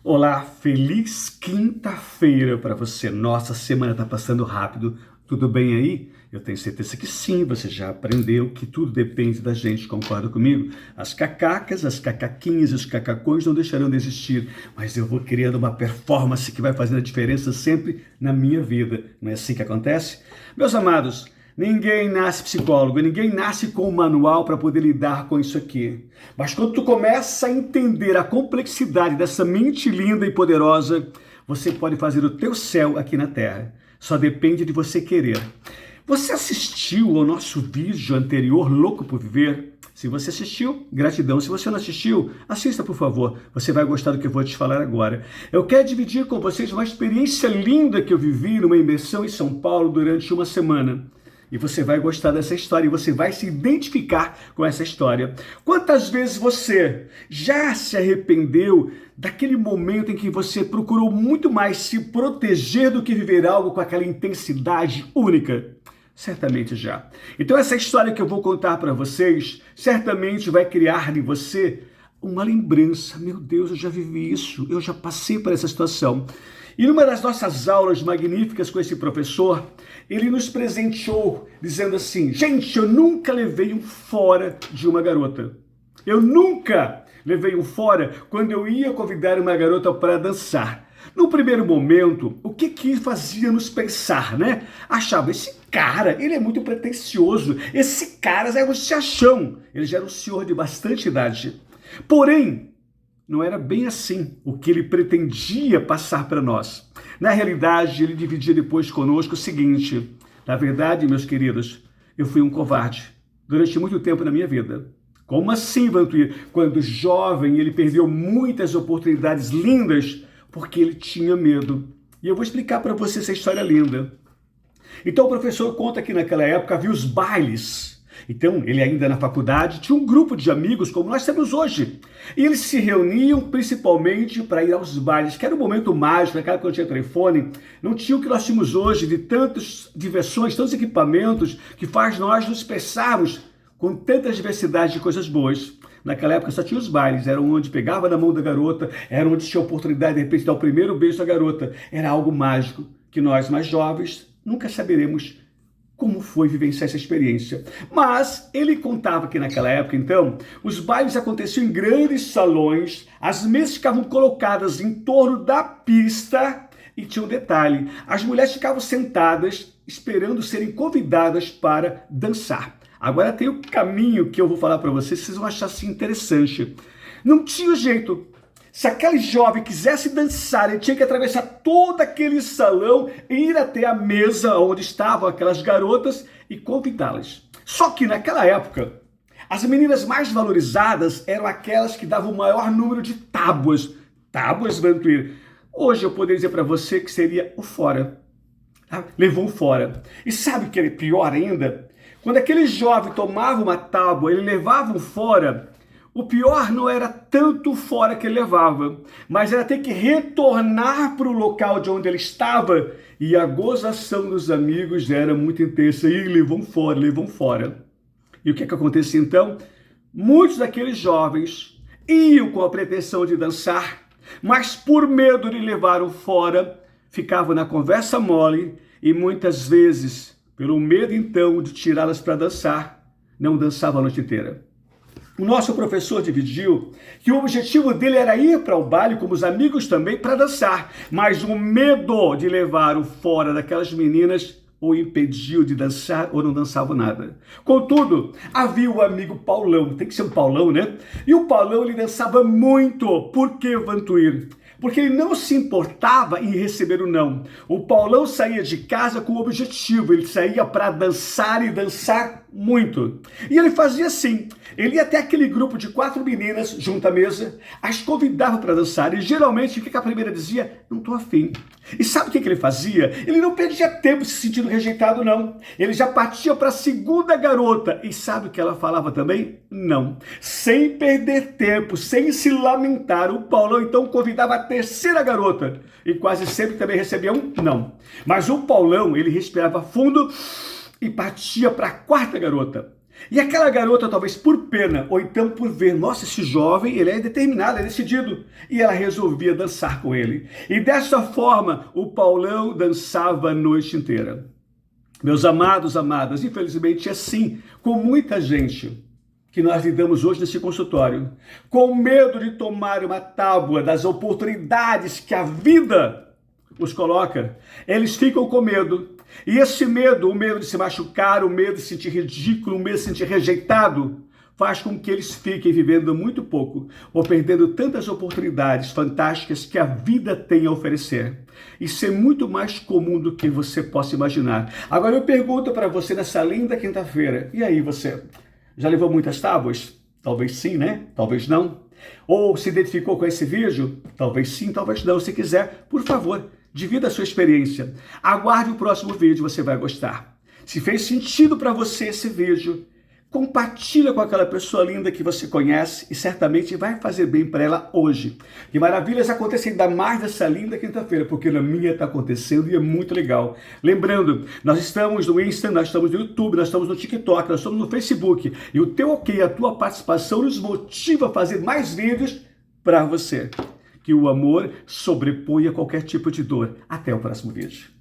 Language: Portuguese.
Olá, feliz quinta-feira para você. Nossa, a semana está passando rápido. Tudo bem aí? Eu tenho certeza que sim, você já aprendeu que tudo depende da gente, concorda comigo? As cacacas, as cacaquinhas e os cacacões não deixarão de existir, mas eu vou criando uma performance que vai fazendo a diferença sempre na minha vida. Não é assim que acontece? Meus amados, ninguém nasce psicólogo, ninguém nasce com um manual para poder lidar com isso aqui. Mas quando tu começa a entender a complexidade dessa mente linda e poderosa, você pode fazer o teu céu aqui na Terra. Só depende de você querer. Você assistiu ao nosso vídeo anterior, Louco por Viver? Se você assistiu, gratidão. Se você não assistiu, assista, por favor. Você vai gostar do que eu vou te falar agora. Eu quero dividir com vocês uma experiência linda que eu vivi numa imersão em São Paulo durante uma semana. E você vai gostar dessa história e você vai se identificar com essa história. Quantas vezes você já se arrependeu daquele momento em que você procurou muito mais se proteger do que viver algo com aquela intensidade única? Certamente já. Então essa história que eu vou contar para vocês certamente vai criar em você uma lembrança. Meu Deus, eu já vivi isso, eu já passei por essa situação. E numa das nossas aulas magníficas com esse professor, ele nos presenteou dizendo assim: gente, eu nunca levei um fora de uma garota. Eu nunca levei um fora quando eu ia convidar uma garota para dançar. No primeiro momento, o que fazia nos pensar, né? Achava, esse cara, ele é muito pretensioso. Esse cara é um se-achão. Ele já era um senhor de bastante idade. Porém, não era bem assim o que ele pretendia passar para nós. Na realidade, ele dividia depois conosco o seguinte: na verdade, meus queridos, eu fui um covarde durante muito tempo na minha vida. Como assim, Vantuir? Quando jovem, ele perdeu muitas oportunidades lindas porque ele tinha medo. E eu vou explicar para você essa história linda. Então o professor conta que naquela época havia os bailes. Então, ele ainda na faculdade tinha um grupo de amigos como nós temos hoje. E eles se reuniam principalmente para ir aos bailes, que era um momento mágico, naquela época quando tinha telefone, não tinha o que nós tínhamos hoje de tantas diversões, tantos equipamentos que faz nós nos expressarmos com tanta diversidade de coisas boas. Naquela época só tinha os bailes, eram onde pegava na mão da garota, era onde tinha a oportunidade de repente dar o primeiro beijo da garota. Era algo mágico que nós mais jovens nunca saberemos como foi vivenciar essa experiência. Mas ele contava que naquela época, então, os bailes aconteciam em grandes salões, as mesas ficavam colocadas em torno da pista e tinha um detalhe: as mulheres ficavam sentadas esperando serem convidadas para dançar. Agora tem o caminho que eu vou falar para vocês, vocês vão achar assim interessante. Não tinha jeito. Se aquele jovem quisesse dançar, ele tinha que atravessar todo aquele salão e ir até a mesa onde estavam aquelas garotas e convidá-las. Só que naquela época, as meninas mais valorizadas eram aquelas que davam o maior número de tábuas. Tábuas, Vantuir. Hoje eu poderia dizer para você que seria o fora. Levou um fora. E sabe o que é pior ainda? Quando aquele jovem tomava uma tábua, ele levava um fora. O pior não era tanto fora que ele levava, mas era ter que retornar para o local de onde ele estava, e a gozação dos amigos era muito intensa. E levou um fora, levou um fora. E o que acontecia então? Muitos daqueles jovens iam com a pretensão de dançar, mas por medo de levar o fora, ficavam na conversa mole e muitas vezes, pelo medo então de tirá-las para dançar, não dançavam a noite inteira. O nosso professor dividiu que o objetivo dele era ir para o baile, como os amigos também, para dançar. Mas o medo de levar o fora daquelas meninas o impediu de dançar ou não dançava nada. Contudo, havia o amigo Paulão, tem que ser um Paulão, né? E o Paulão, ele dançava muito. Por que, Vantuir? Porque ele não se importava em receber o não. O Paulão saía de casa com um objetivo, ele saía para dançar e dançar muito. E ele fazia assim, ele ia até aquele grupo de 4 meninas junto à mesa, as convidava para dançar e geralmente o que a primeira dizia? Não estou afim. E sabe o que ele fazia? Ele não perdia tempo se sentindo rejeitado, não. Ele já partia para a segunda garota. E sabe o que ela falava também? Não. Sem perder tempo, sem se lamentar, o Paulão então convidava a terceira garota. E quase sempre também recebia um não. Mas o Paulão, ele respirava fundo e partia para a quarta garota. E aquela garota, talvez por pena, ou então por ver, nossa, esse jovem, ele é determinado, é decidido. E ela resolvia dançar com ele. E dessa forma, o Paulão dançava a noite inteira. Meus amados, amadas, infelizmente é assim, com muita gente que nós lidamos hoje nesse consultório, com medo de tomar uma tábua das oportunidades que a vida os coloca, eles ficam com medo. E esse medo, o medo de se machucar, o medo de se sentir ridículo, o medo de se sentir rejeitado, faz com que eles fiquem vivendo muito pouco ou perdendo tantas oportunidades fantásticas que a vida tem a oferecer. Isso é muito mais comum do que você possa imaginar. Agora eu pergunto para você nessa linda quinta-feira, e aí você, já levou muitas tábuas? Talvez sim, né? Talvez não. Ou se identificou com esse vídeo? Talvez sim, talvez não. Se quiser, por favor, divida a sua experiência. Aguarde o próximo vídeo, você vai gostar. Se fez sentido para você esse vídeo, compartilha com aquela pessoa linda que você conhece e certamente vai fazer bem para ela hoje. Que maravilhas acontecem ainda mais nessa linda quinta-feira, porque na minha está acontecendo e é muito legal. Lembrando, nós estamos no Insta, nós estamos no YouTube, nós estamos no TikTok, nós estamos no Facebook. E o teu ok, a tua participação nos motiva a fazer mais vídeos para você. Que o amor sobreponha qualquer tipo de dor. Até o próximo vídeo.